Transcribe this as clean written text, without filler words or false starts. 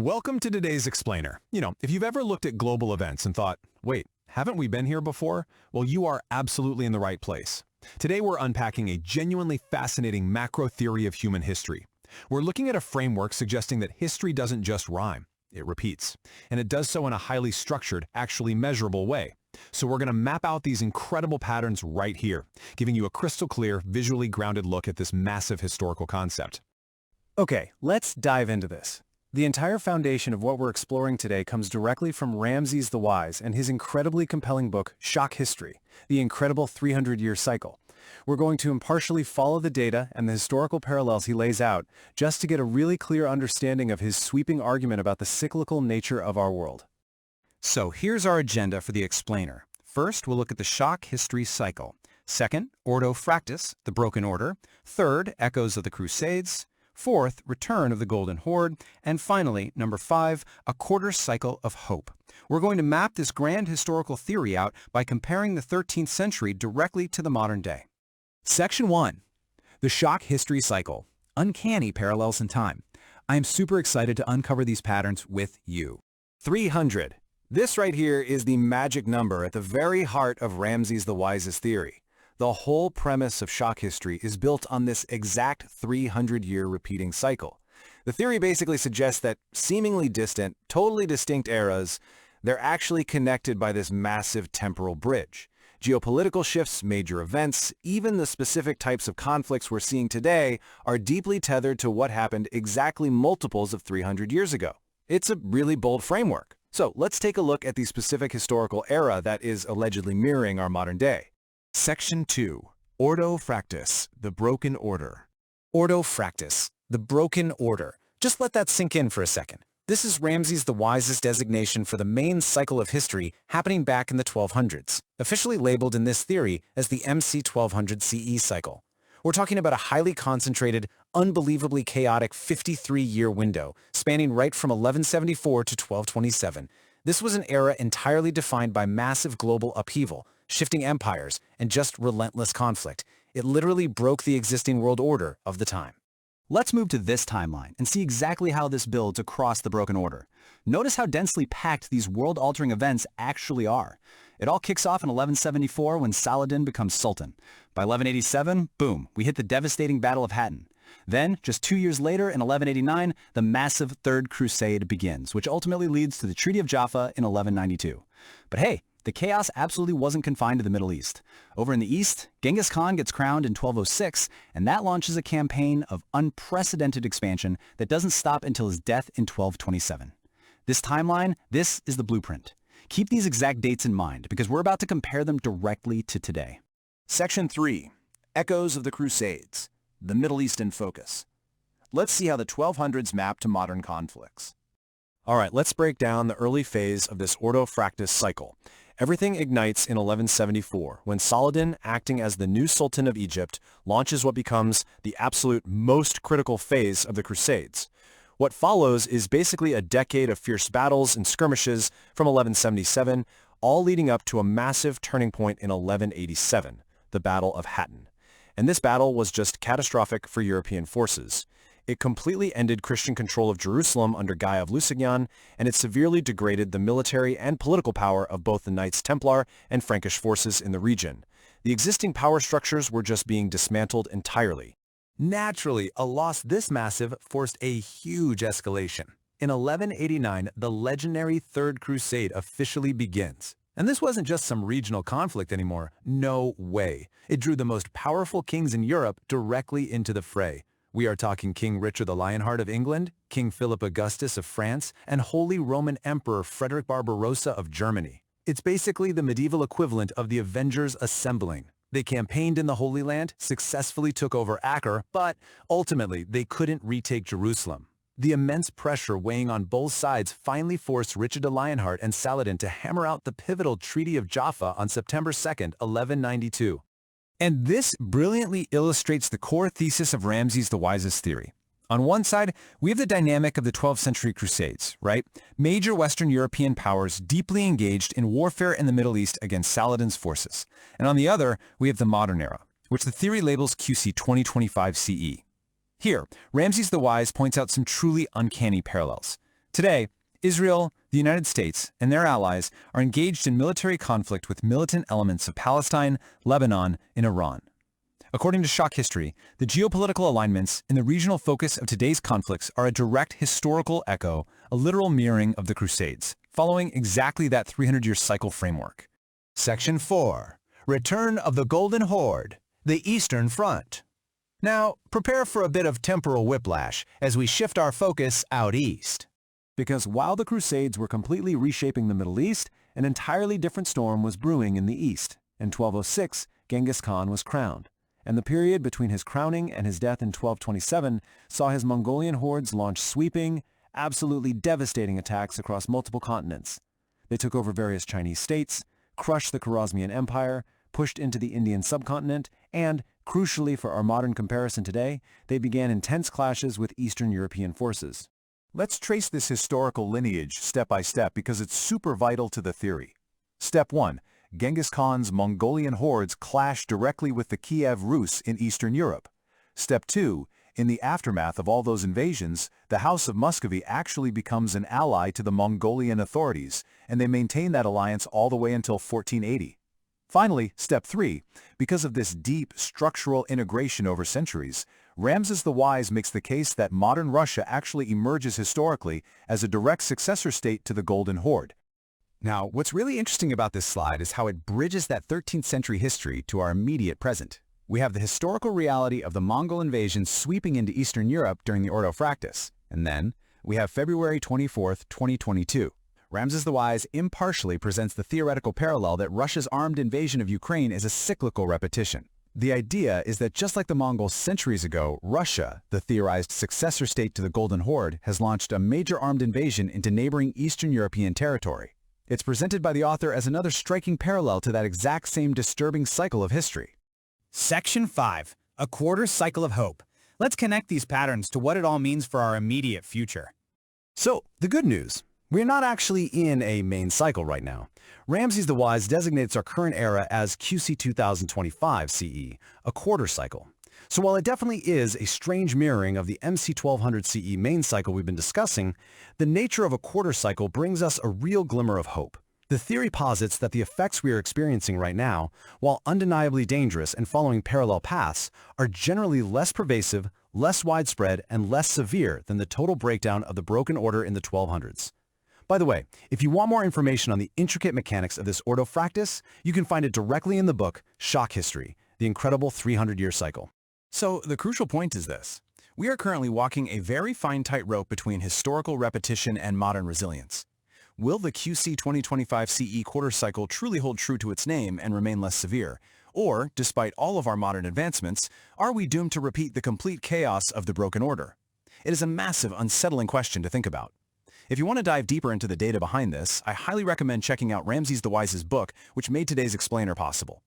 Welcome to today's Explainer. If you've ever looked at global events and thought, wait, haven't we been here before? Well, you are absolutely in the right place. Today we're unpacking a genuinely fascinating macro theory of human history. We're looking at a framework suggesting that history doesn't just rhyme, it repeats. And it does so in a highly structured, actually measurable way. So we're going to map out these incredible patterns right here, giving you a crystal clear, visually grounded look at this massive historical concept. Okay, let's dive into this. The entire foundation of what we're exploring today comes directly from Ramses the Wise and his incredibly compelling book, Shock History, The Incredible 300-Year Cycle. We're going to impartially follow the data and the historical parallels he lays out just to get a really clear understanding of his sweeping argument about the cyclical nature of our world. So here's our agenda for the Explainer. First, we'll look at the Shock History Cycle. Second, Ordo Fractus, the Broken Order. Third, Echoes of the Crusades. Fourth, Return of the Golden Horde. And finally, number 5, A Quarter Cycle of Hope. We're going to map this grand historical theory out by comparing the 13th century directly to the modern day. Section 1. The Shock History Cycle. Uncanny Parallels in Time. I am super excited to uncover these patterns with you. 300. This right here is the magic number at the very heart of Ramses the Wise's theory. The whole premise of shock history is built on this exact 300-year repeating cycle. The theory basically suggests that seemingly distant, totally distinct eras, they're actually connected by this massive temporal bridge. Geopolitical shifts, major events, even the specific types of conflicts we're seeing today are deeply tethered to what happened exactly multiples of 300 years ago. It's a really bold framework. So let's take a look at the specific historical era that is allegedly mirroring our modern day. Section 2. Ordo Fractus, the Broken Order. Ordo Fractus, the Broken Order. Just let that sink in for a second. This is Ramses the Wise's designation for the main cycle of history happening back in the 1200s, officially labeled in this theory as the MC 1200 CE cycle. We're talking about a highly concentrated, unbelievably chaotic 53-year window spanning right from 1174 to 1227. This was an era entirely defined by massive global upheaval, shifting empires, and just relentless conflict. It literally broke the existing world order of the time. Let's move to this timeline and see exactly how this builds across the Broken Order. Notice how densely packed these world-altering events actually are. It all kicks off in 1174 when Saladin becomes Sultan. By 1187, boom, we hit the devastating Battle of Hattin. Then, just 2 years later, in 1189, the massive Third Crusade begins, which ultimately leads to the Treaty of Jaffa in 1192. But hey, the chaos absolutely wasn't confined to the Middle East. Over in the East, Genghis Khan gets crowned in 1206, and that launches a campaign of unprecedented expansion that doesn't stop until his death in 1227. This timeline, this is the blueprint. Keep these exact dates in mind, because we're about to compare them directly to today. Section 3. Echoes of the Crusades, the Middle East in focus. Let's see how the 1200s map to modern conflicts. All right, let's break down the early phase of this Ordo Fractus cycle. Everything ignites in 1174, when Saladin, acting as the new Sultan of Egypt, launches what becomes the absolute most critical phase of the Crusades. What follows is basically a decade of fierce battles and skirmishes from 1177, all leading up to a massive turning point in 1187, the Battle of Hattin. And this battle was just catastrophic for European forces. It completely ended Christian control of Jerusalem under Guy of Lusignan, and it severely degraded the military and political power of both the Knights Templar and Frankish forces in the region. The existing power structures were just being dismantled entirely. Naturally, a loss this massive forced a huge escalation. In 1189, the legendary Third Crusade officially begins. And this wasn't just some regional conflict anymore. No way. It drew the most powerful kings in Europe directly into the fray. We are talking King Richard the Lionheart of England, King Philip Augustus of France, and Holy Roman Emperor Frederick Barbarossa of Germany. It's basically the medieval equivalent of the Avengers assembling. They campaigned in the Holy Land, successfully took over Acre, but ultimately they couldn't retake Jerusalem. The immense pressure weighing on both sides finally forced Richard the Lionheart and Saladin to hammer out the pivotal Treaty of Jaffa on September 2nd, 1192. And this brilliantly illustrates the core thesis of Ramses the Wise's theory. On one side, we have the dynamic of the 12th century Crusades, right? Major Western European powers deeply engaged in warfare in the Middle East against Saladin's forces. And on the other, we have the modern era, which the theory labels QC 2025 CE. Here, Ramses the Wise points out some truly uncanny parallels. Today, Israel, the United States, and their allies are engaged in military conflict with militant elements of Palestine, Lebanon, and Iran. According to Shock History, the geopolitical alignments in the regional focus of today's conflicts are a direct historical echo, a literal mirroring of the Crusades, following exactly that 300-year cycle framework. Section 4. Return of the Golden Horde, the Eastern Front. Now, prepare for a bit of temporal whiplash as we shift our focus out east. Because while the Crusades were completely reshaping the Middle East, an entirely different storm was brewing in the east. In 1206, Genghis Khan was crowned, and the period between his crowning and his death in 1227 saw his Mongolian hordes launch sweeping, absolutely devastating attacks across multiple continents. They took over various Chinese states, crushed the Khwarezmian Empire, pushed into the Indian subcontinent, and, crucially for our modern comparison today, they began intense clashes with Eastern European forces. Let's trace this historical lineage step by step because it's super vital to the theory. Step 1. Genghis Khan's Mongolian hordes clash directly with the Kiev Rus in Eastern Europe. Step 2. In the aftermath of all those invasions, the House of Muscovy actually becomes an ally to the Mongolian authorities, and they maintain that alliance all the way until 1480. Finally, Step 3. Because of this deep structural integration over centuries, Ramses the Wise makes the case that modern Russia actually emerges historically as a direct successor state to the Golden Horde. Now, what's really interesting about this slide is how it bridges that 13th century history to our immediate present. We have the historical reality of the Mongol invasion sweeping into Eastern Europe during the Ordo Fractus, and then we have February 24th, 2022. Ramses the Wise impartially presents the theoretical parallel that Russia's armed invasion of Ukraine is a cyclical repetition. The idea is that just like the Mongols centuries ago, Russia, the theorized successor state to the Golden Horde, has launched a major armed invasion into neighboring Eastern European territory. It's presented by the author as another striking parallel to that exact same disturbing cycle of history. Section 5. A quarter cycle of hope. Let's connect these patterns to what it all means for our immediate future. So, the good news. We're not actually in a main cycle right now. Ramses the Wise designates our current era as QC 2025 CE, a quarter cycle. So while it definitely is a strange mirroring of the MC 1200 CE main cycle we've been discussing, the nature of a quarter cycle brings us a real glimmer of hope. The theory posits that the effects we are experiencing right now, while undeniably dangerous and following parallel paths, are generally less pervasive, less widespread, and less severe than the total breakdown of the Broken Order in the 1200s. By the way, if you want more information on the intricate mechanics of this Ordo Fractus, you can find it directly in the book Shock History, the incredible 300-year cycle. So the crucial point is this. We are currently walking a very fine tightrope between historical repetition and modern resilience. Will the QC 2025 CE quarter cycle truly hold true to its name and remain less severe? Or, despite all of our modern advancements, are we doomed to repeat the complete chaos of the Broken Order? It is a massive, unsettling question to think about. If you want to dive deeper into the data behind this, I highly recommend checking out Ramses the Wise's book, which made today's explainer possible.